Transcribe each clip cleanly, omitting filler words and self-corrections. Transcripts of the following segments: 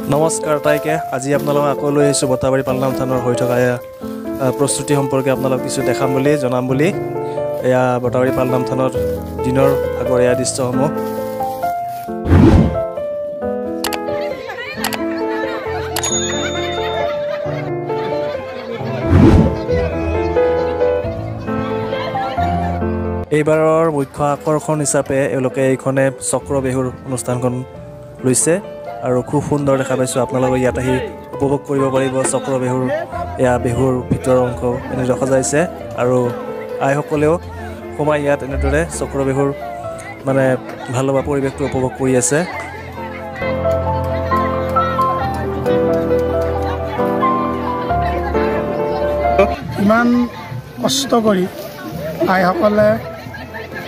নমস্কাৰ তাইকে আজি আপোনালোক আকৌ লৈ আহিছোঁ বটাবাৰী পালনাম থানৰ হৈ থকা প্ৰস্তুতি সম্পৰ্কে আপোনালোক কিছু দেখাম বুলি জনাম বুলি এয়া বটাবাৰী পালনাম থানৰ দিনৰ আগৰ এয়া দৃশ্যসমূহ এইবাৰৰ মুখ্য আকৰ্ষণ হিচাপে এওঁলোকে এইখনে চক্ৰ বিহুৰ অনুষ্ঠানখন লৈছে আৰু খুব সুন্দৰ দেখা পাইছোঁ আপোনালোকে ইয়াত আহি উপভোগ কৰিব পাৰিব চক্ৰ বিহুৰ এয়া বিহুৰ ভিতৰৰ অংশ এনেদৰে সজাইছে আৰু আইসকলেও সোমাই ইয়াত এনেদৰে চক্ৰ বিহুৰ মানে ভাল লগা পৰিৱেশটো উপভোগ কৰি আছে ইমান কষ্ট কৰি আইসকলে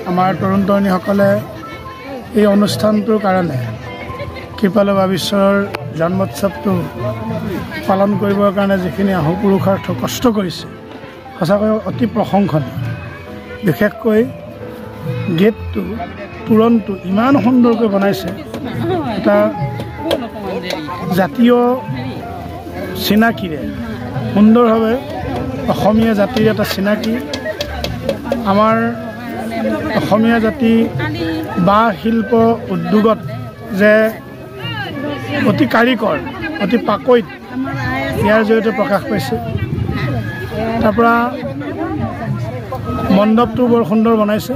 আমাৰ তৰুণ তৰুণীসকলে এই অনুষ্ঠানটোৰ কাৰণে কৃপালু বাবীশ্বৰৰ জন্মোৎসৱটো পালন কৰিবৰ কাৰণে যিখিনি আহুপুৰুষাৰ্থ কষ্ট কৰিছে সঁচাকৈ অতি প্ৰশংসনীয় বিশেষকৈ গেটটো তোৰণটো ইমান সুন্দৰকৈ বনাইছে এটা জাতীয় চিনাকিৰে সুন্দৰভাৱে অসমীয়া জাতিৰ এটা চিনাকি আমাৰ অসমীয়া জাতি বাঁহ শিল্প উদ্যোগত যে অতি কাৰিকৰ অতি পাকৈত ইয়াৰ জৰিয়তে প্ৰকাশ পাইছে তাৰপৰা মণ্ডপটো বৰ সুন্দৰ বনাইছে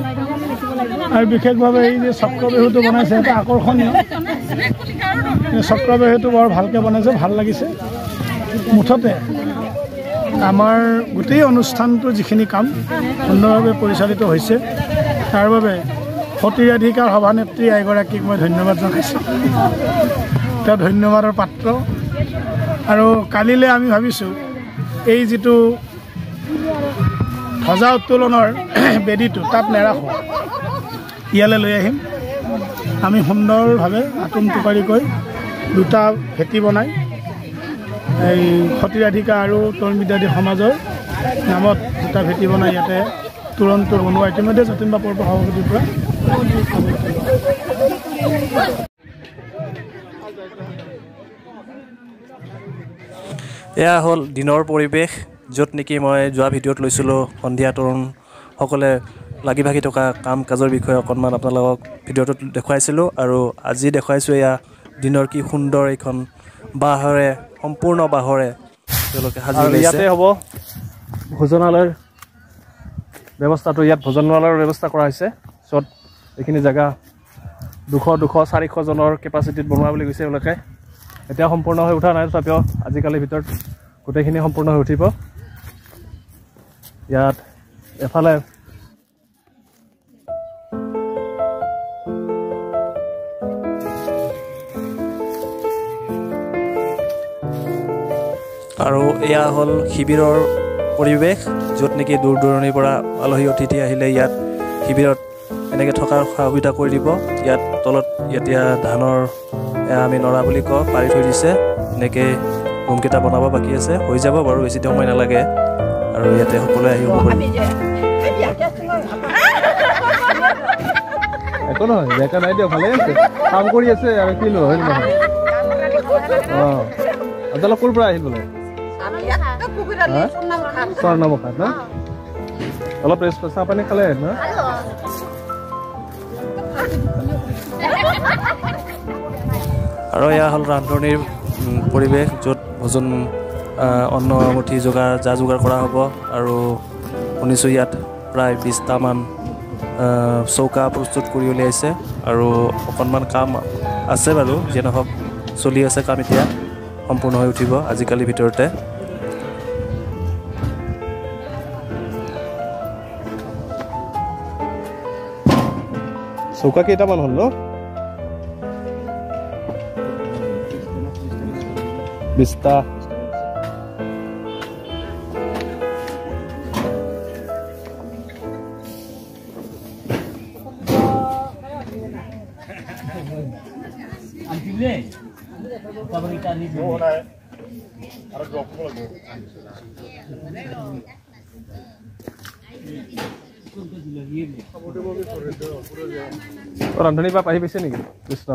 আৰু বিশেষভাৱে এই যে চক্ৰ বিহুটো বনাইছে এটা আকৰ্ষণীয় চক্ৰ বিহুটো বৰ ভালকৈ বনাইছে ভাল লাগিছে মুঠতে আমাৰ গোটেই অনুষ্ঠানটো যিখিনি কাম সুন্দৰভাৱে পৰিচালিত হৈছে তাৰ বাবে সতীৰাধিকাৰ সভানেত্ৰী এগৰাকীক মই ধন্যবাদ জনাইছোঁ তেওঁ ধন্যবাদৰ পাত্ৰ আৰু কালিলৈ আমি ভাবিছোঁ এই যিটো ধ্বজা উত্তোলনৰ বেদীটো তাত নেৰাখোঁ ইয়ালৈ লৈ আহিম আমি সুন্দৰভাৱে আটোম টোকাৰিকৈ দুটা ভেটি বনাই এই সতীৰাধিকা আৰু তৰুণ বিদ্যাৰ্থী সমাজৰ নামত দুটা ভেটি বনাই ইয়াতে তোৰণটো বনোৱা ইতিমধ্যে যতীন বাপুৰ সভাপতিৰ পৰা এয়া হ'ল দিনৰ পৰিৱেশ য'ত নেকি মই যোৱা ভিডিঅ'ত লৈছিলোঁ সন্ধিয়া তৰুণসকলে লাগি ভাগি থকা কাম কাজৰ বিষয়ে অকণমান আপোনালোকক ভিডিঅ'টোত দেখুৱাইছিলোঁ আৰু আজি দেখুৱাইছোঁ এয়া দিনৰ কি সুন্দৰ এইখন বাঁহৰে সম্পূৰ্ণ বাঁহৰে তেওঁলোকে সাজি লৈছে ইয়াতে হ'ব ভোজনালয়ৰ ব্যৱস্থাটো ইয়াত ভোজনালয়ৰ ব্যৱস্থা কৰা হৈছে য'ত এইখিনি জেগা 200-400 জনৰ কেপাচিটিত বনোৱা বুলি কৈছে এওঁলোকে এতিয়া সম্পূৰ্ণ হৈ উঠা নাই তথাপিও আজিকালিৰ ভিতৰত গোটেইখিনি সম্পূৰ্ণ হৈ উঠিব ইয়াত এফালে আৰু এয়া হ'ল শিবিৰৰ পৰিৱেশ য'ত নেকি দূৰ দূৰণিৰ পৰা আলহী অতিথি আহিলে ইয়াত শিবিৰত এনেকৈ থকাৰ সুবিধা কৰি দিব ইয়াত তলত এতিয়া ধানৰ আমি নৰা বুলি কওঁ পাৰি থৈ দিছে এনেকৈ ৰুমকেইটা বনাব বাকী আছে হৈ যাব বাৰু বেছি সময় নালাগে আৰু ইয়াতে সকলোৱে আহিব পাৰিব একো নহয় জেগা নাই দিয়ক ভালেই আছে কাম কৰি আছে আৰু কি লো হয় নহয় অঁ আপোনালোক ক'ৰ পৰা আহিল বোলে স্বৰ্ণমুখাত ন অলপ চাহ পানী খালে ন আৰু এয়া হ'ল ৰান্ধনিৰ পৰিৱেশ য'ত ভোজন অন্নমুঠি যা যোগাৰ কৰা হ'ব আৰু শুনিছোঁ ইয়াত প্ৰায় 20টামান চৌকা প্ৰস্তুত কৰি উলিয়াইছে আৰু অকণমান কাম আছে বাৰু যিয়ে নহওক চলি আছে কাম এতিয়া সম্পূৰ্ণ হৈ উঠিব আজিকালিৰ ভিতৰতে চৌকা কেইটামান হ'ল ন 20টা ৰান্ধনী বাপ আহি পাইছে নেকি কৃষ্ণ